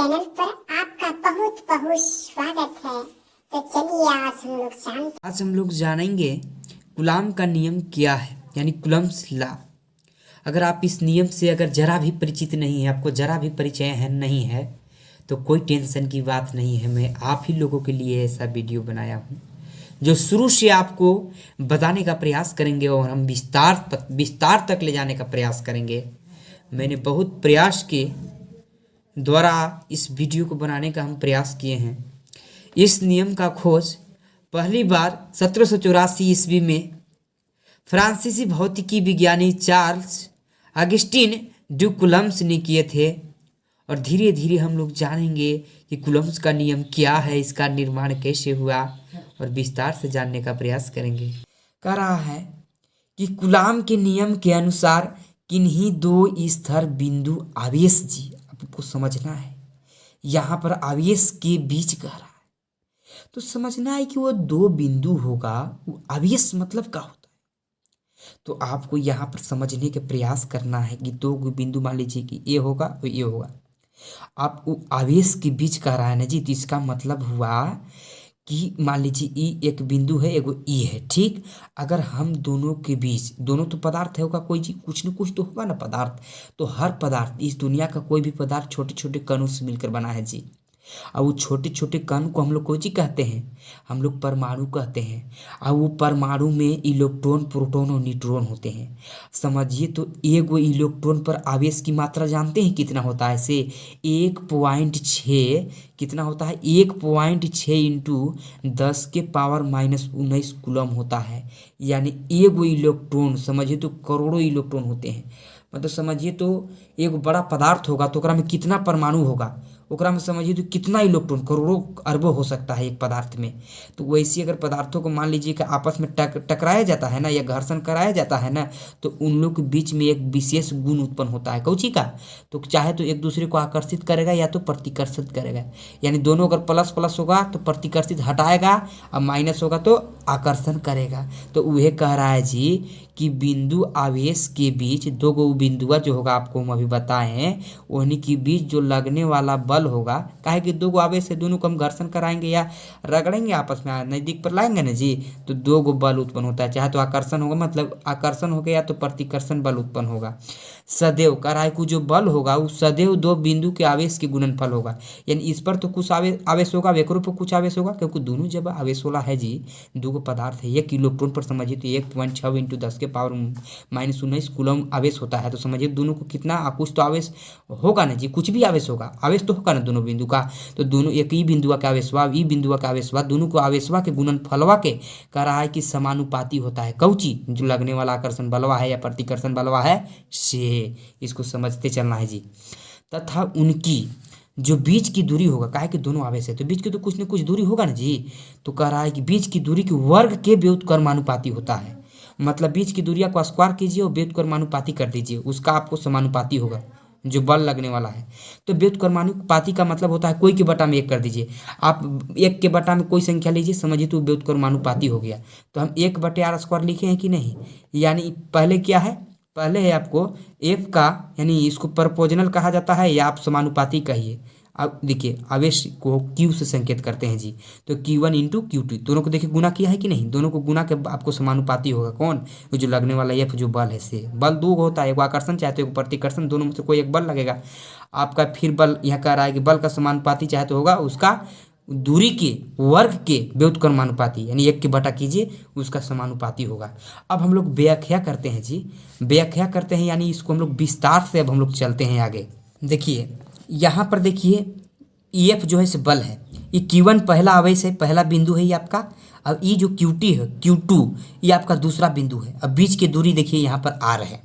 Channel पर आपका बहुत बहुत स्वागत है। तो चलिए आज हम लोग जानेंगे कूलाम का नियम क्या है, यानी कूलम्स लॉ। अगर आप इस नियम से अगर जरा भी परिचित नहीं है, आपको जरा भी परिचय है नहीं है, तो कोई टेंशन की बात नहीं है। मैं आप ही लोगों के लिए ऐसा वीडियो बनाया हूँ जो शुरू से आपको बताने का प्रयास करेंगे और हम विस्तार तक ले जाने का प्रयास करेंगे। मैंने बहुत प्रयास के द्वारा इस वीडियो को बनाने का हम प्रयास किए हैं। इस नियम का खोज पहली बार 1784 ईस्वी में फ्रांसीसी भौतिकी विज्ञानी चार्ल्स अगस्टिन ड्यू कूलम्स ने किए थे। और धीरे धीरे हम लोग जानेंगे कि कूलम्स का नियम क्या है, इसका निर्माण कैसे हुआ, और विस्तार से जानने का प्रयास करेंगे। कह रहा है कि कूलाम के नियम के अनुसार किन्हीं दो स्तर बिंदु आवेश जी, आपको समझना है, यहाँ पर आवेश के बीच कह रहा है, तो समझना है कि वो दो बिंदु होगा। वो आवेश मतलब क्या होता है, तो आपको यहाँ पर समझने के प्रयास करना है कि दो बिंदु मान लीजिए कि ये होगा और ये होगा, आपको आवेश के बीच कह रहा है ना जी। तो इसका मतलब हुआ कि मान लीजिए ई एक बिंदु है, एगो ई है, ठीक। अगर हम दोनों के बीच, दोनों तो पदार्थ है, होगा कोई जी, कुछ न कुछ तो होगा ना पदार्थ। तो हर पदार्थ, इस दुनिया का कोई भी पदार्थ छोटे छोटे कणों से मिलकर बना है जी। और वो छोटे छोटे कण को हम लोग कौन ची कहते हैं, हम लोग परमाणु कहते हैं। और वो परमाणु में इलेक्ट्रॉन, प्रोटॉन और न्यूट्रॉन होते हैं। समझिए, तो एक वो इलेक्ट्रॉन पर आवेश की मात्रा जानते हैं कितना होता है, से 1.6 कितना होता है, 1.6 इंटू 10⁻⁻19 कूलम होता है। यानी एक वो इलेक्ट्रॉन, समझिए तो करोड़ों इलेक्ट्रॉन होते हैं। मतलब समझिए तो एक बड़ा पदार्थ होगा तो ओकरा में कितना परमाणु होगा, ओकरा में समझिए तो कितना इलेक्ट्रॉन, करोड़ों अरबों हो सकता है एक पदार्थ में। तो वैसे अगर पदार्थों को मान लीजिए कि आपस में टकराया जाता है ना, या घर्षण कराया जाता है ना, तो उन लोग के बीच में एक विशेष गुण उत्पन्न होता है कौची का, तो चाहे तो एक दूसरे को आकर्षित करेगा या तो प्रतिकर्षित करेगा। यानी दोनों अगर प्लस प्लस होगा तो प्रतिकर्षित हटाएगा, और माइनस होगा तो आकर्षण करेगा। तो वह कह रहा है जी कि बिंदु आवेश के बीच दो गो बिंदुआ जो होगा, आपको हम अभी बताए हैं, उन्हीं के बीच जो लगने वाला बल होगा, काहे कि दो गो आवेश है, दोनों को हम घर्षण कराएंगे या रगड़ेंगे आपस में, नज़दीक पर लाएंगे ना जी, तो दो गो बल उत्पन्न होता है। चाहे तो आकर्षण होगा, मतलब आकर्षण हो गया, या तो प्रतिकर्षण बल उत्पन्न होगा। सदैव कह रहा है कि जो बल होगा वो सदैव दो बिंदु के आवेश के गुणनफल होगा। यानी इस पर तो कुछ आवेश होगा, वेक्रो पर कुछ आवेश होगा, क्योंकि दोनों जब आवेश वाला है जी, दो गो पदार्थ है, एक इलेक्ट्रॉन पर समझिए तो 1.6 इंटू 10⁻⁻19 कूलम आवेश होता है। तो समझिए दोनों को कितना, कुछ तो आवेश होगा ना जी, कुछ भी आवेश होगा, आवेश तो होगा ना दोनों बिंदु का। तो दोनों एक ही बिंदुआ के आवेशवा, ई बिंदुआ के आवेशवा, दोनों को आवेशवा के गुणनफलवा के कह रहा है कि समानुपाती होता है। कौची, जो लगने वाला आकर्षण बलवा है या प्रतिकर्षण बलवा है से, इसको समझते चलना है जी। तथा उनकी जो बीच की दूरी होगा, काहे कि दोनों आवेश है तो बीच की तो कुछ न कुछ दूरी होगा ना जी। तो कह रहा है कि बीच की दूरी के वर्ग के व्युत्क्रमानुपाती होता है। मतलब बीच की दूरिया को स्क्वायर कीजिए और व्युत्क्रमानुपाती कर दीजिए, उसका आपको समानुपाती होगा जो बल लगने वाला है। तो व्युत्क्रमानुपाती का मतलब होता है कोई के बटा में एक कर दीजिए। आप एक के बटा में कोई संख्या लीजिए, समझिए तो व्युत्क्रमानुपाती हो गया। तो हम 1/r² लिखे हैं कि नहीं, यानी पहले क्या है, पहले है आपको f का, यानी इसको प्रपोजनल कहा जाता है या आप समानुपाती कहिए। अब देखिए आवेश को q से संकेत करते हैं जी, तो q1 इंटू Q2 दोनों को देखिए गुना किया है कि नहीं, दोनों को गुना के आपको समानुपाती होगा कौन, वो जो लगने वाला f जो बल है, से बल दो होता है, एक आकर्षण चाहे तो एक प्रतिकर्षण, दोनों में से कोई एक बल लगेगा आपका। फिर बल यहाँ कह रहा है कि बल का समानुपाती चाहे तो होगा उसका दूरी के वर्ग के व्युत्क्रमानुपाती, यानी एक के बटा कीजिए उसका समानुपाती होगा। अब हम लोग व्याख्या करते हैं जी, व्याख्या करते हैं, यानी इसको हम लोग विस्तार से अब हम लोग चलते हैं आगे। देखिए यहाँ पर देखिए एफ जो है से बल है, ये Q1 पहला आवेश है, पहला बिंदु है ये आपका। अब ये जो Q2 है, Q2 ये आपका दूसरा बिंदु है। अब बीच की दूरी देखिए यहाँ पर R है,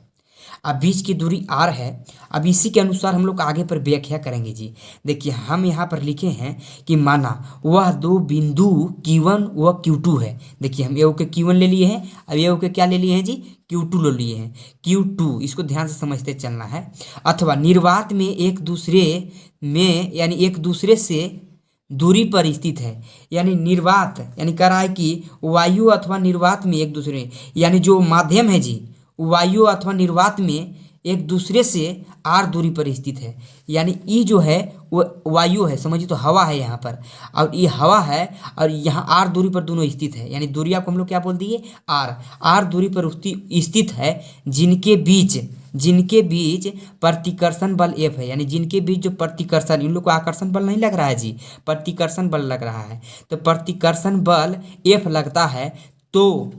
अब बीच की दूरी r है। अब इसी के अनुसार हम लोग आगे पर व्याख्या करेंगे जी। देखिए हम यहाँ पर लिखे हैं कि माना वह दो बिंदु Q1 व Q2 है। देखिए हम ये के Q1 ले लिए हैं, अब ये के क्या ले लिए हैं जी, Q2 ले लिए हैं। Q2 इसको ध्यान से समझते चलना है। अथवा निर्वात में एक दूसरे में, यानी एक दूसरे से दूरी पर स्थित है, यानी निर्वात, यानी कह रहा है कि वायु अथवा निर्वात में एक दूसरे, यानी जो माध्यम है जी, वायु अथवा निर्वात में एक दूसरे से आर दूरी पर स्थित है। यानी ई जो है वो वायु है, समझिए तो हवा है यहाँ पर, और ये हवा है और यहाँ आर दूरी पर दोनों स्थित है। यानी दूरिया को हम लोग क्या बोल दिए, आर। आर दूरी पर स्थित है, जिनके बीच प्रतिकर्षण बल एफ है। यानी जिनके बीच जो प्रतिकर्षण, इन लोग को आकर्षण बल नहीं लग रहा है जी, प्रतिकर्षण बल लग रहा है। तो प्रतिकर्षण बल एफ लगता है। तो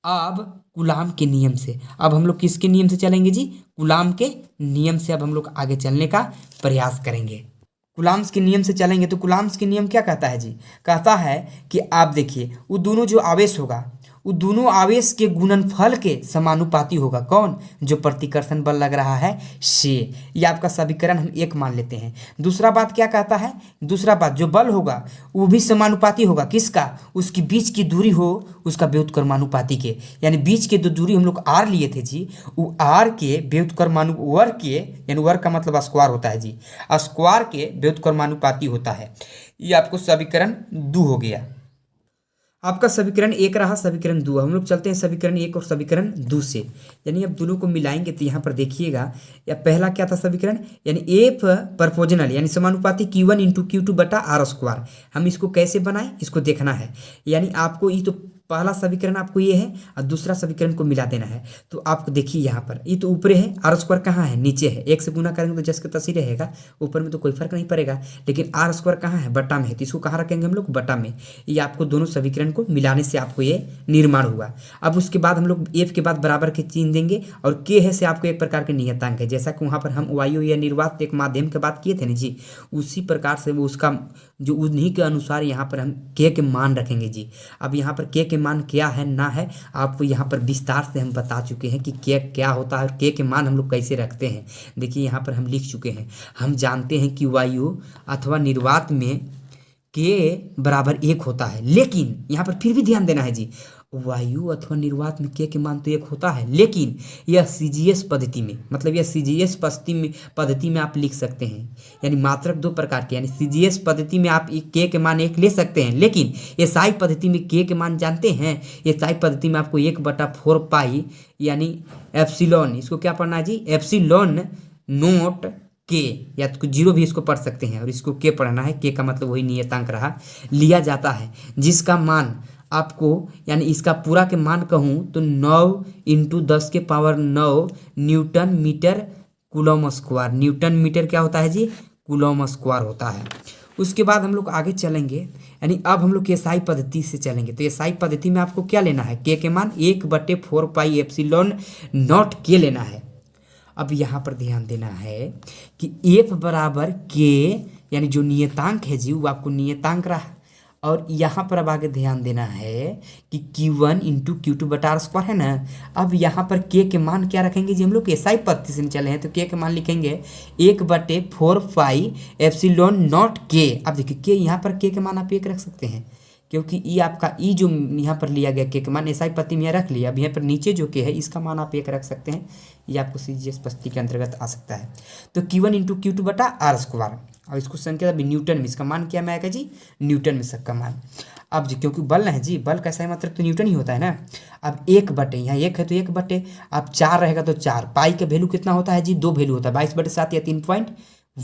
अब कूलाम के नियम से, अब हम लोग किसके नियम से चलेंगे जी, कूलाम के नियम से अब हम लोग आगे चलने का प्रयास करेंगे। कूलाम्स के नियम से चलेंगे तो कूलाम्स के नियम क्या कहता है जी, कहता है कि आप देखिए वो दोनों जो आवेश होगा, वो दोनों आवेश के गुणनफल के समानुपाती होगा। कौन, जो प्रतिकर्षण बल लग रहा है से। ये आपका समीकरण हम एक मान लेते हैं। दूसरा बात क्या कहता है, दूसरा बात जो बल होगा वो भी समानुपाती होगा। किसका, उसकी बीच की दूरी हो उसका व्युत्क्रमानुपाती के। यानी बीच के जो दूरी हम लोग आर लिए थे जी, वो आर के वर्ग के, यानी वर्ग का मतलब स्क्वायर होता है जी, स्क्वायर के व्युत्क्रमानुपाती होता है। ये आपको समीकरण 2 हो गया। आपका समीकरण 1 रहा, समीकरण 2। हम लोग चलते हैं समीकरण 1 और समीकरण 2 से। यानी अब दोनों को मिलाएंगे तो यहाँ पर देखिएगा, या पहला क्या था समीकरण, यानी एफ प्रोपोर्शनल यानी समानुपाती Q1 इंटू Q2 बटा आर स्क्वायर। हम इसको कैसे बनाएं, इसको देखना है। यानी आपको ये तो पहला समीकरण आपको ये है और दूसरा समीकरण को मिला देना है। तो आपको देखिए यहाँ पर ये तो ऊपर है, आर स्क्वायर कहाँ है, नीचे है। एक से गुना करेंगे तो जस के तस ही रहेगा, ऊपर में तो कोई फर्क नहीं पड़ेगा। लेकिन आर स्क्वायर कहाँ है, बटा में है, तो इसको कहाँ रखेंगे हम लोग, बटा में। ये आपको दोनों समीकरण को मिलाने से आपको ये निर्माण हुआ। अब उसके बाद हम लोग एफ के बाद बराबर के चिन्ह देंगे, और के है से आपको एक प्रकार के नियतांक है। जैसा कि वहाँ पर हम वायु या निर्वात एक माध्यम के बात किए थे ना जी, उसी प्रकार से वो उसका जो उन्हीं के अनुसार यहाँ पर हम के मान रखेंगे जी। अब यहाँ पर के मान क्या है ना है आपको यहाँ पर विस्तार से हम बता चुके हैं कि के क्या होता है और के मान हम लोग कैसे रखते हैं। देखिए यहाँ पर हम लिख चुके हैं। हम जानते हैं कि वायु अथवा निर्वात में के बराबर 1 होता है, लेकिन यहाँ पर फिर भी ध्यान देना है जी, वायु अथवा निर्वात में के मान तो 1 होता है, लेकिन यह सीजीएस पद्धति में, मतलब यह सीजीएस पद्धति में आप लिख सकते हैं। यानी मात्रक 2 प्रकार के, यानी सीजीएस पद्धति में आप के मान 1 ले सकते हैं, लेकिन एसआई पद्धति में के मान जानते हैं, एसआई पद्धति में आपको 1/4 पाई यानी एप्सिलॉन, इसको क्या पढ़ना है जी, एप्सिलॉन नोट के, या तो 0 भी इसको पढ़ सकते हैं, और इसको के पढ़ना है। के का मतलब वही नियतांक रहा, लिया जाता है, जिसका मान आपको, यानी इसका पूरा के मान कहूँ तो 9 × 10⁹ newton metre coulomb square. Newton metre क्या होता है जी, कूलम स्क्वायर होता है। उसके बाद हम लोग आगे चलेंगे, यानी अब हम लोग एसआई पद्धति से चलेंगे। तो एसआई पद्धति में आपको क्या लेना है, के मान 1/4 पाई एप्सिलॉन नॉट के लेना है। अब यहाँ पर ध्यान देना है कि एफ बराबर के, यानी जो नियतांक है जी वो आपको नियतांक रहा, और यहाँ पर अब आगे ध्यान देना है कि Q1 इंटू Q2 बटा आर स्क्वायर है ना। अब यहाँ पर के मान क्या रखेंगे जी, हम लोग एसआई पद्धति से चले हैं तो के मान लिखेंगे 1/4 पाई एप्सिलॉन नॉट के। अब देखिए के यहाँ पर के मान आप 1 रख सकते हैं, क्योंकि ई आपका ई जो यहाँ पर लिया गया के मान एसआई पद्धति में रख लिया। अब यहाँ पर नीचे जो के है इसका मान आप 1 रख सकते हैं, ये आपको सीजीएस पद्धति के अंतर्गत आ सकता है। तो Q1 इंटू Q2 बटा आर स्क्वायर, और इसको संख्या अभी न्यूटन में, इसका मान क्या में आएगा जी, न्यूटन में सबका मान। अब जी क्योंकि बल है जी, बल का सही मतलब तो न्यूटन ही होता है ना। अब 1/, यहाँ 1 है तो 1/, अब 4 रहेगा तो 4, पाई का वैल्यू कितना होता है जी, 2 वैल्यू होता है, 22/7 या 3.14। तो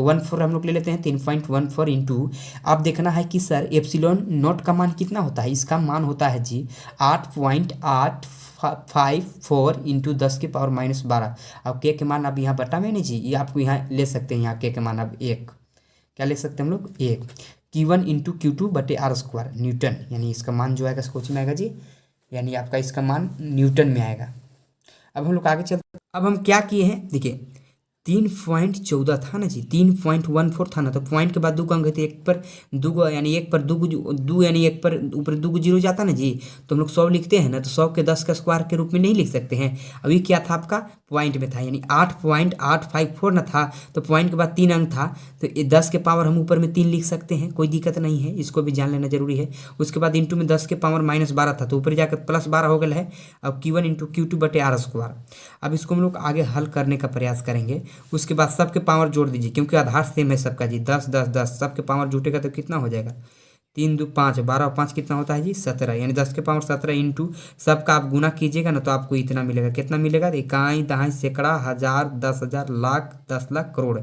14 हम लोग ले लेते हैं, 3.14 इंटू, आप देखना है कि सर एप्सिलॉन नॉट का मान कितना होता है, इसका मान होता है जी 8.854 इंटू 10⁻⁻12। अब के मान अब यहाँ बटा में नहीं जी, ये आपको यहाँ ले सकते हैं, यहाँ के मान अब 1 क्या ले सकते हैं हम लोग, 1 Q1 इंटू Q2 बटे आर स्क्वायर न्यूटन, यानी इसका मान जो आएगा कोच में आएगा जी, यानी आपका इसका मान न्यूटन में आएगा। अब हम लोग आगे चलते, अब हम क्या किए हैं देखिए, 3.14 था ना जी, 3.14 था ना, तो पॉइंट के बाद 2 अंक थे, 1 पर 2 यानी 1 पर 2 यानी 1 पर ऊपर 2 0 जाता ना जी, तो हम लोग 100 लिखते हैं ना, तो 100 के 10 का स्क्वायर के रूप में नहीं लिख सकते हैं। अभी क्या था आपका पॉइंट में था, यानी 8.854 ना था, तो पॉइंट के बाद 3 अंक था, तो 10 के पावर हम ऊपर में 3 लिख सकते हैं, कोई दिक्कत नहीं है, इसको भी जान लेना जरूरी है। उसके बाद इंटू में 10⁻⁻12 था, तो ऊपर जाकर +12 हो गया है। अब Q1 इंटू Q2 बटे आर स्क्वायर। अब इसको हम लोग आगे हल करने का प्रयास करेंगे। उसके बाद सबके पावर जोड़ दीजिए, क्योंकि आधार सेम है सबका जी, 10 10 10 सबके पावर जुटेगा तो कितना हो जाएगा, 3 2 5, 12 और 5 कितना होता है जी 17, यानी 10 के पावर 17 इंटू सबका आप गुना कीजिएगा ना तो आपको इतना मिलेगा। कितना मिलेगा? इकाई, दहाई, सैकड़ा, हजार, 10,000, लाख, 10 लाख, करोड़।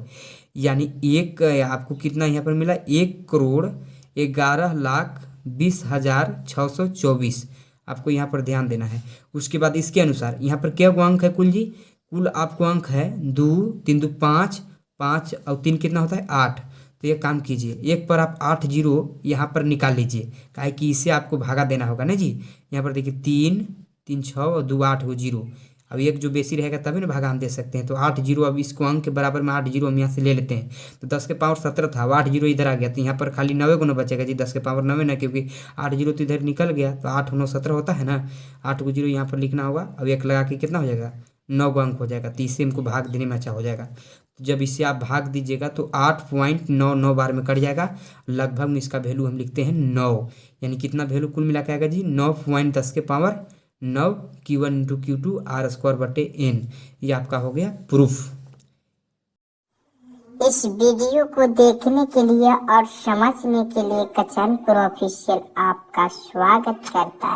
यानी एक आपको कितना यहाँ पर मिला? 1,11,20,624 आपको यहाँ पर ध्यान देना है। उसके बाद इसके अनुसार यहाँ पर क्या अंक है कुल जी? कुल आपको अंक है 2 3 2 5, 5 और 3 कितना होता है 8। तो ये काम कीजिए, एक पर आप 8 जीरो यहाँ पर निकाल लीजिए, काहे कि इसे आपको भागा देना होगा ना जी। यहाँ पर देखिए 3 3 6 और 2 8 वो जीरो। अब एक जो बेसी रहेगा तभी ना भागा हम दे सकते हैं। तो 8 जीरो, अब इसको अंक के बराबर में 8 जीरो हम यहाँ से ले लेते हैं। तो 10 के पावर 17 था, अब 8 जीरो इधर आ गया तो यहाँ पर खाली 9 को ना बचेगा जी। 10 के पावर 9 ना, क्योंकि 8 जीरो तो इधर निकल गया, तो 8 9 17 होता है ना। 8 को जीरो यहाँ पर लिखना होगा। अब एक लगा के कितना हो जाएगा? 9 का अंक हो जाएगा। तो इससे हमको भाग देने में अच्छा हो जाएगा। तो जब इससे आप भाग दीजिएगा तो 8.99 बार में कट जाएगा। लगभग में इसका वैल्यू हम लिखते हैं 9, यानी कितना वैल्यू कुल मिला के आएगा जी? 9.10 के power 9 Q1 into Q2 R²/N। ये आपका हो गया प्रूफ। इस वीडियो को देखने के लिए और समझने के लिए कचन प्रो ऑफिशियल आपका स्वागत करता है।